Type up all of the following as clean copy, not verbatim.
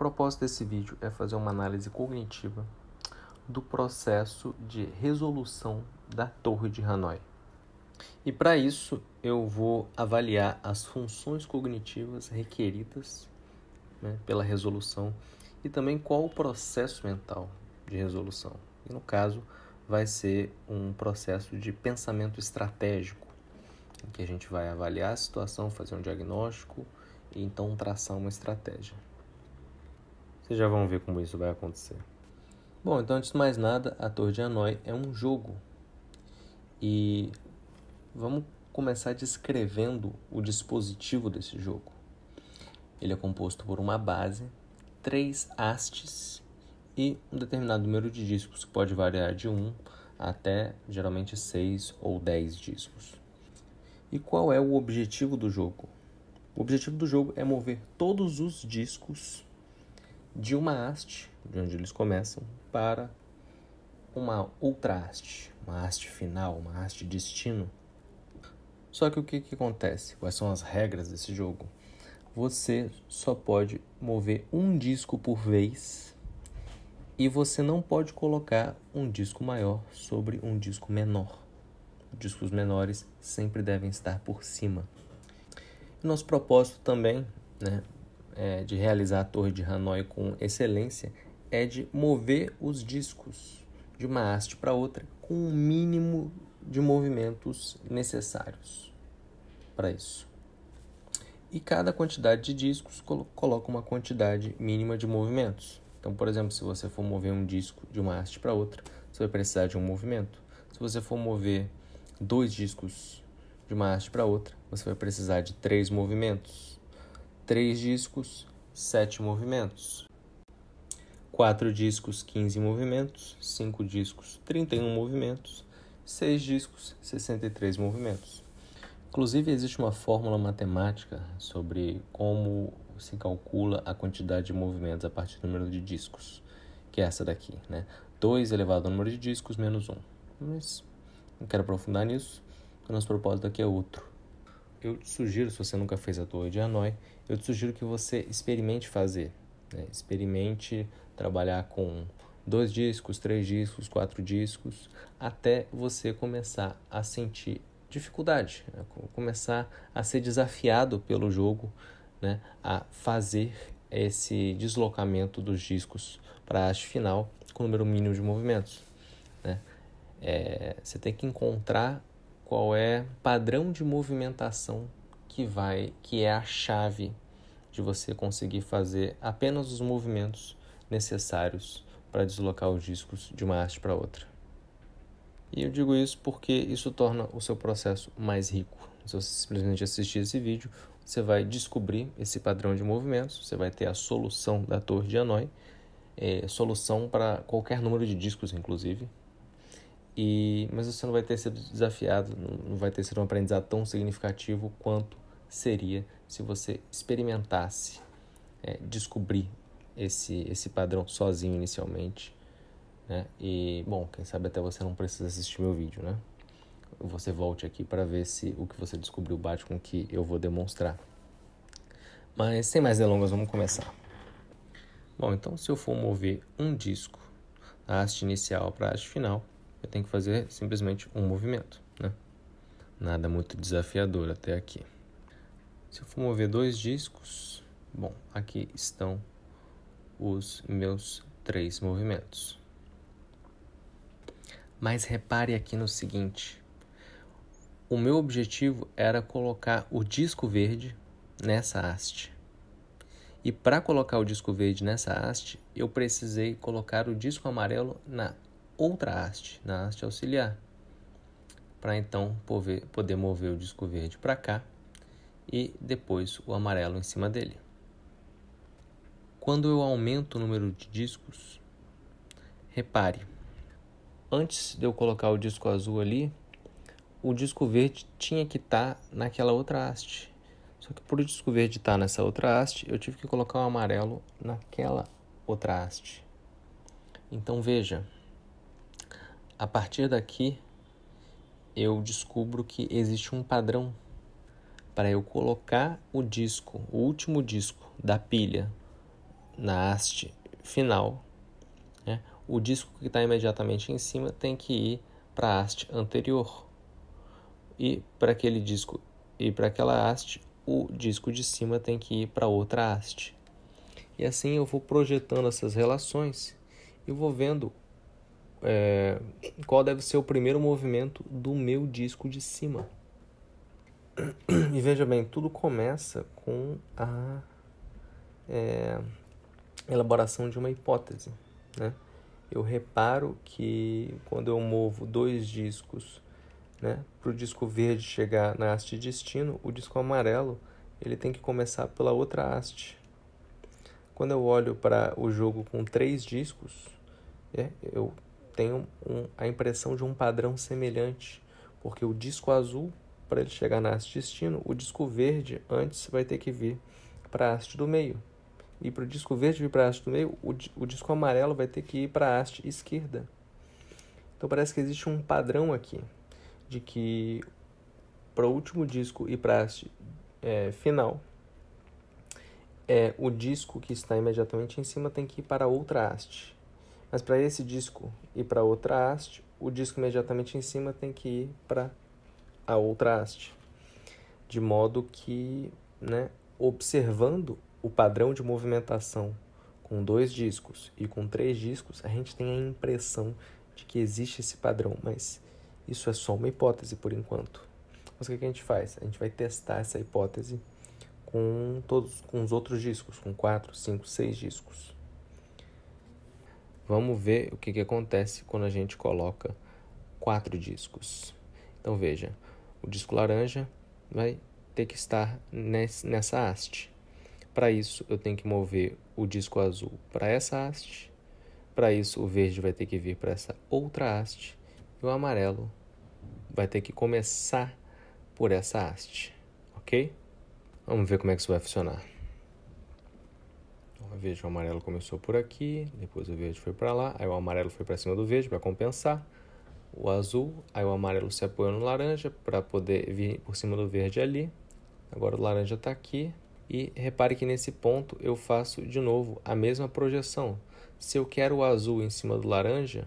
propósito desse vídeo é fazer uma análise cognitiva do processo de resolução da Torre de Hanoi. E para isso eu vou avaliar as funções cognitivas requeridas, pela resolução e também qual o processo mental de resolução. E no caso vai ser um processo de pensamento estratégico, em que a gente vai avaliar a situação, fazer um diagnóstico e então traçar uma estratégia. Vocês já vão ver como isso vai acontecer. Bom, então antes de mais nada, a Torre de Hanoi é um jogo. E vamos começar descrevendo o dispositivo desse jogo. Ele é composto por uma base, 3 hastes e um determinado número de discos, que pode variar de 1 até geralmente 6 ou 10 discos. E qual é o objetivo do jogo? O objetivo do jogo é mover todos os discos de uma haste, de onde eles começam, para uma outra haste, uma haste final, uma haste destino. Só que o que acontece? Quais são as regras desse jogo? Você só pode mover um disco por vez e você não pode colocar um disco maior sobre um disco menor. Discos menores sempre devem estar por cima. Nosso propósito também, de realizar a Torre de Hanoi com excelência, é de mover os discos de uma haste para outra com o mínimo de movimentos necessários para isso. E cada quantidade de discos coloca uma quantidade mínima de movimentos. Então, por exemplo, se você for mover um disco de uma haste para outra, você vai precisar de um movimento. Se você for mover 2 discos de uma haste para outra, você vai precisar de 3 movimentos. 3 discos, 7 movimentos. 4 discos, 15 movimentos. 5 discos, 31 movimentos. 6 discos, 63 movimentos. Inclusive, existe uma fórmula matemática sobre como se calcula a quantidade de movimentos a partir do número de discos, que é essa daqui, 2 elevado ao número de discos menos 1. Mas não quero aprofundar nisso, o nosso propósito aqui é outro. Eu te sugiro, se você nunca fez a Torre de Hanoi, eu te sugiro que você experimente fazer. Experimente trabalhar com 2 discos, 3 discos, 4 discos, até você começar a sentir dificuldade, começar a ser desafiado pelo jogo, a fazer esse deslocamento dos discos para a haste final com o número mínimo de movimentos. Você tem que encontrar qual é o padrão de movimentação que é a chave de você conseguir fazer apenas os movimentos necessários para deslocar os discos de uma haste para outra. E eu digo isso porque isso torna o seu processo mais rico. Se você simplesmente assistir esse vídeo, você vai descobrir esse padrão de movimentos, você vai ter a solução da Torre de Hanoi, solução para qualquer número de discos, inclusive. Mas você não vai ter sido desafiado, não vai ter sido um aprendizado tão significativo quanto seria se você experimentasse descobrir esse padrão sozinho inicialmente. E, bom, quem sabe até você não precisa assistir meu vídeo, Você volte aqui para ver se o que você descobriu bate com o que eu vou demonstrar. Mas, sem mais delongas, vamos começar. Bom, então, se eu for mover um disco da haste inicial para a haste final, eu tenho que fazer simplesmente um movimento, Nada muito desafiador até aqui. Se eu for mover 2 discos, bom, aqui estão os meus 3 movimentos. Mas repare aqui no seguinte, o meu objetivo era colocar o disco verde nessa haste. E para colocar o disco verde nessa haste, eu precisei colocar o disco amarelo na outra haste, na haste auxiliar, para então poder mover o disco verde para cá e depois o amarelo em cima dele. Quando eu aumento o número de discos, repare, antes de eu colocar o disco azul ali, o disco verde tinha que estar naquela outra haste. Só que por o disco verde estar nessa outra haste, eu tive que colocar o amarelo naquela outra haste. Então veja, a partir daqui eu descubro que existe um padrão para eu colocar o disco, o último disco da pilha na haste final, né, o disco que está imediatamente em cima tem que ir para a haste anterior. E para aquele disco e para aquela haste, o disco de cima tem que ir para outra haste. E assim eu vou projetando essas relações e vou vendo qual deve ser o primeiro movimento do meu disco de cima. E veja bem, tudo começa com a elaboração de uma hipótese, né? Eu reparo que quando eu movo dois discos, né, para o disco verde chegar na haste destino, o disco amarelo ele tem que começar pela outra haste. Quando eu olho para o jogo com 3 discos, eu tenho a impressão de um padrão semelhante, porque o disco azul, para ele chegar na haste destino, o disco verde antes vai ter que vir para a haste do meio. E para o disco verde vir para a haste do meio, o disco amarelo vai ter que ir para a haste esquerda. Então parece que existe um padrão aqui, de que para o último disco ir para a haste final, o disco que está imediatamente em cima tem que ir para outra haste. Mas para esse disco ir para outra haste, o disco imediatamente em cima tem que ir para a outra haste. De modo que, né, observando o padrão de movimentação com 2 discos e com 3 discos, a gente tem a impressão de que existe esse padrão, mas isso é só uma hipótese por enquanto. Mas o que a gente faz? A gente vai testar essa hipótese com os outros discos, com 4, 5, 6 discos. Vamos ver o que acontece quando a gente coloca 4 discos. Então veja, o disco laranja vai ter que estar nessa haste. Para isso, eu tenho que mover o disco azul para essa haste. Para isso, o verde vai ter que vir para essa outra haste. E o amarelo vai ter que começar por essa haste. Ok? Vamos ver como é que isso vai funcionar. Veja, o amarelo começou por aqui, depois o verde foi para lá, aí o amarelo foi para cima do verde para compensar. O azul, aí o amarelo se apoiou no laranja para poder vir por cima do verde ali. Agora o laranja está aqui. E repare que nesse ponto eu faço de novo a mesma projeção. Se eu quero o azul em cima do laranja,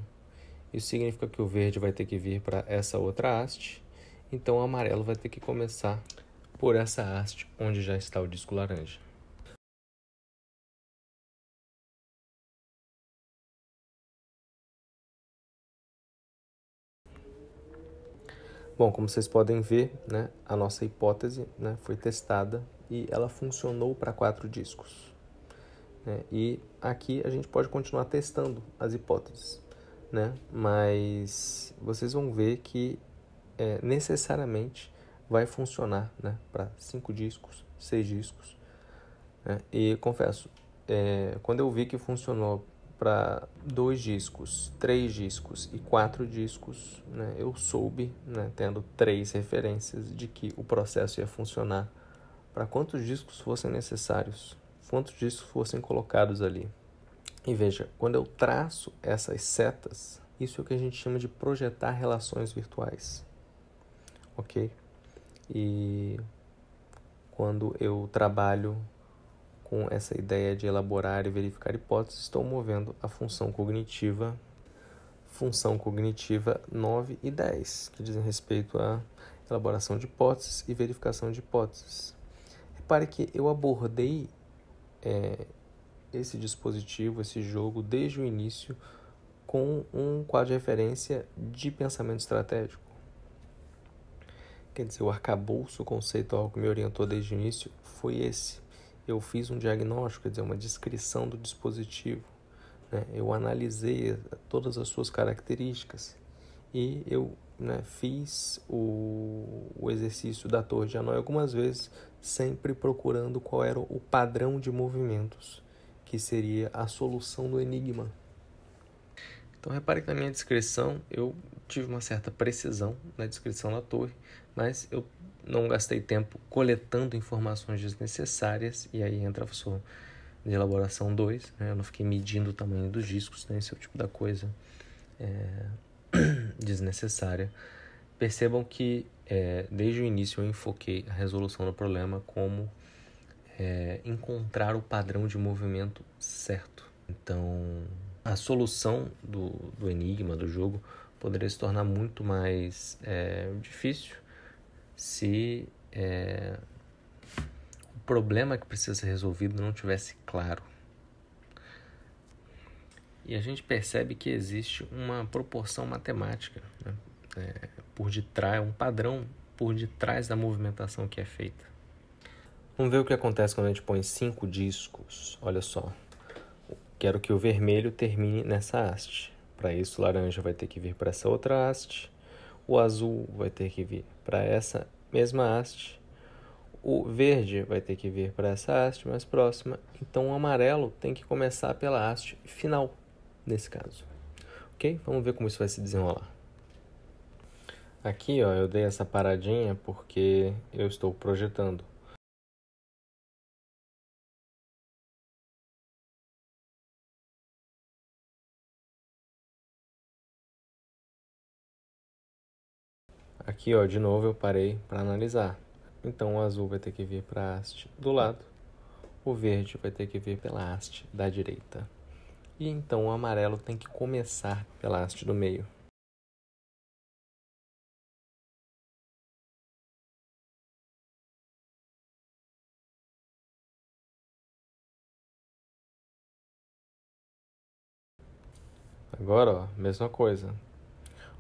isso significa que o verde vai ter que vir para essa outra haste. Então o amarelo vai ter que começar por essa haste onde já está o disco laranja. Bom, como vocês podem ver, né, a nossa hipótese, né, foi testada e ela funcionou para 4 discos. E aqui a gente pode continuar testando as hipóteses, né, mas vocês vão ver que necessariamente vai funcionar, né, para 5 discos, 6 discos. Né? E confesso, quando eu vi que funcionou para 2 discos, 3 discos e 4 discos, né, eu soube, né, tendo 3 referências, de que o processo ia funcionar para quantos discos fossem necessários, quantos discos fossem colocados ali. E veja, quando eu traço essas setas, isso é o que a gente chama de projetar relações virtuais. Ok? E quando eu trabalho com essa ideia de elaborar e verificar hipóteses, estou movendo a função cognitiva 9 e 10, que dizem respeito à elaboração de hipóteses e verificação de hipóteses. Repare que eu abordei esse dispositivo, esse jogo, desde o início, com um quadro de referência de pensamento estratégico. Quer dizer, o arcabouço conceitual que me orientou desde o início foi esse. Eu fiz um diagnóstico, quer dizer, uma descrição do dispositivo. Né? Eu analisei todas as suas características e eu, né, fiz o exercício da torre de Hanói algumas vezes, sempre procurando qual era o padrão de movimentos, que seria a solução do enigma. Então, repare que na minha descrição eu tive uma certa precisão na descrição da torre, mas eu não gastei tempo coletando informações desnecessárias, e aí entra a função de elaboração 2, né? Eu não fiquei medindo o tamanho dos discos, né? Esse é o tipo da coisa desnecessária. Percebam que desde o início eu enfoquei a resolução do problema como encontrar o padrão de movimento certo. Então, a solução do enigma do jogo poderia se tornar muito mais difícil se o problema que precisa ser resolvido não tivesse claro. E a gente percebe que existe uma proporção matemática, né? Por detrás, um padrão por detrás da movimentação que é feita. Vamos ver o que acontece quando a gente põe 5 discos. Olha só, quero que o vermelho termine nessa haste. Para isso, o laranja vai ter que vir para essa outra haste, o azul vai ter que vir para essa mesma haste, o verde vai ter que vir para essa haste mais próxima, então o amarelo tem que começar pela haste final, nesse caso. Ok? Vamos ver como isso vai se desenrolar. Aqui, ó, eu dei essa paradinha porque eu estou projetando. Aqui, ó, de novo eu parei para analisar. Então o azul vai ter que vir para a haste do lado, o verde vai ter que vir pela haste da direita. E então o amarelo tem que começar pela haste do meio. Agora, ó, mesma coisa.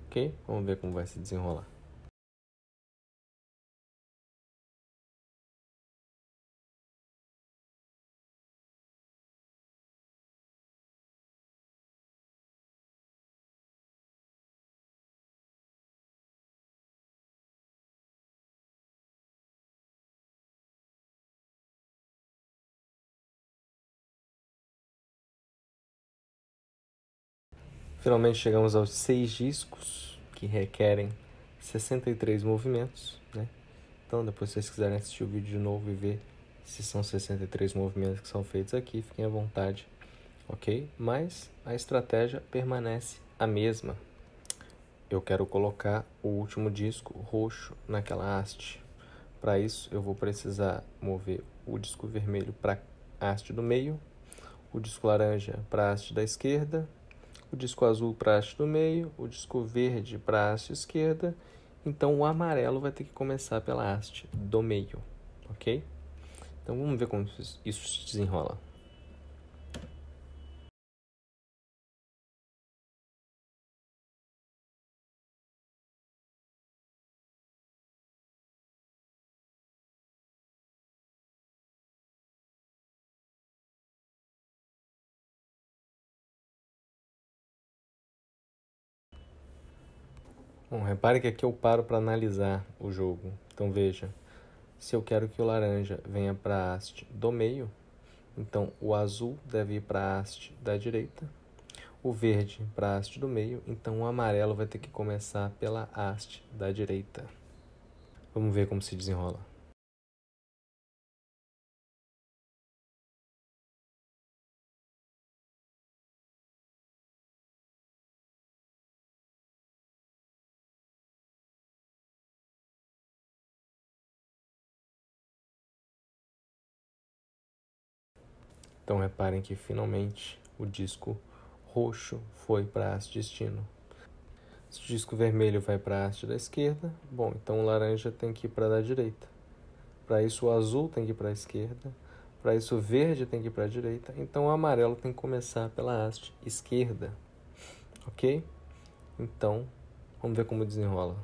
Ok? Vamos ver como vai se desenrolar. Finalmente chegamos aos 6 discos, que requerem 63 movimentos, né? Então, depois se vocês quiserem assistir o vídeo de novo e ver se são 63 movimentos que são feitos aqui, fiquem à vontade, ok? Mas a estratégia permanece a mesma. Eu quero colocar o último disco roxo naquela haste. Para isso, eu vou precisar mover o disco vermelho para a haste do meio, o disco laranja para a haste da esquerda, o disco azul para a haste do meio, o disco verde para a haste esquerda. Então o amarelo vai ter que começar pela haste do meio, ok? Então vamos ver como isso se desenrola. Bom, repare que aqui eu paro para analisar o jogo. Então veja, se eu quero que o laranja venha para a haste do meio, então o azul deve ir para a haste da direita, o verde para a haste do meio, então o amarelo vai ter que começar pela haste da direita. Vamos ver como se desenrola. Então reparem que finalmente o disco roxo foi para a haste destino. Se o disco vermelho vai para a haste da esquerda, bom, então o laranja tem que ir para a da direita. Para isso o azul tem que ir para a esquerda, para isso o verde tem que ir para a direita, então o amarelo tem que começar pela haste esquerda, ok? Então, vamos ver como desenrola.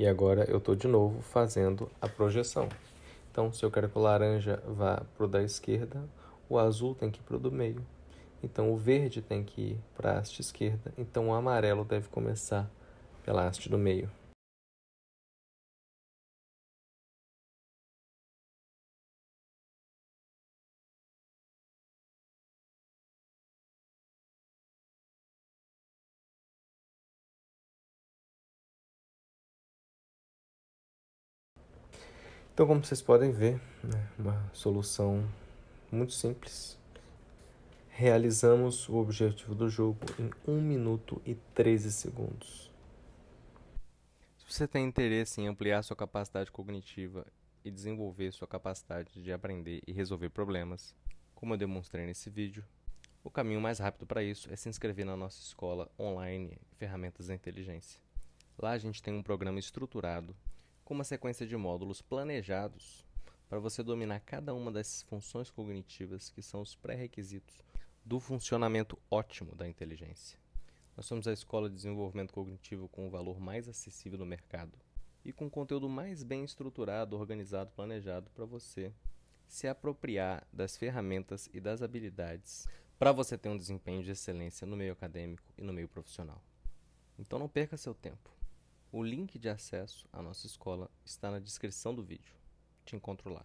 E agora eu estou de novo fazendo a projeção. Então, se eu quero que o laranja vá para o da esquerda, o azul tem que ir para o do meio. Então, o verde tem que ir para a haste esquerda. Então, o amarelo deve começar pela haste do meio. Então, como vocês podem ver, né, uma solução muito simples. Realizamos o objetivo do jogo em 1 minuto e 13 segundos. Se você tem interesse em ampliar sua capacidade cognitiva e desenvolver sua capacidade de aprender e resolver problemas, como eu demonstrei nesse vídeo, o caminho mais rápido para isso é se inscrever na nossa escola online Ferramentas da Inteligência. Lá a gente tem um programa estruturado com uma sequência de módulos planejados para você dominar cada uma dessas funções cognitivas que são os pré-requisitos do funcionamento ótimo da inteligência. Nós somos a escola de desenvolvimento cognitivo com o valor mais acessível no mercado e com conteúdo mais bem estruturado, organizado, planejado para você se apropriar das ferramentas e das habilidades para você ter um desempenho de excelência no meio acadêmico e no meio profissional. Então não perca seu tempo. O link de acesso à nossa escola está na descrição do vídeo. Te encontro lá.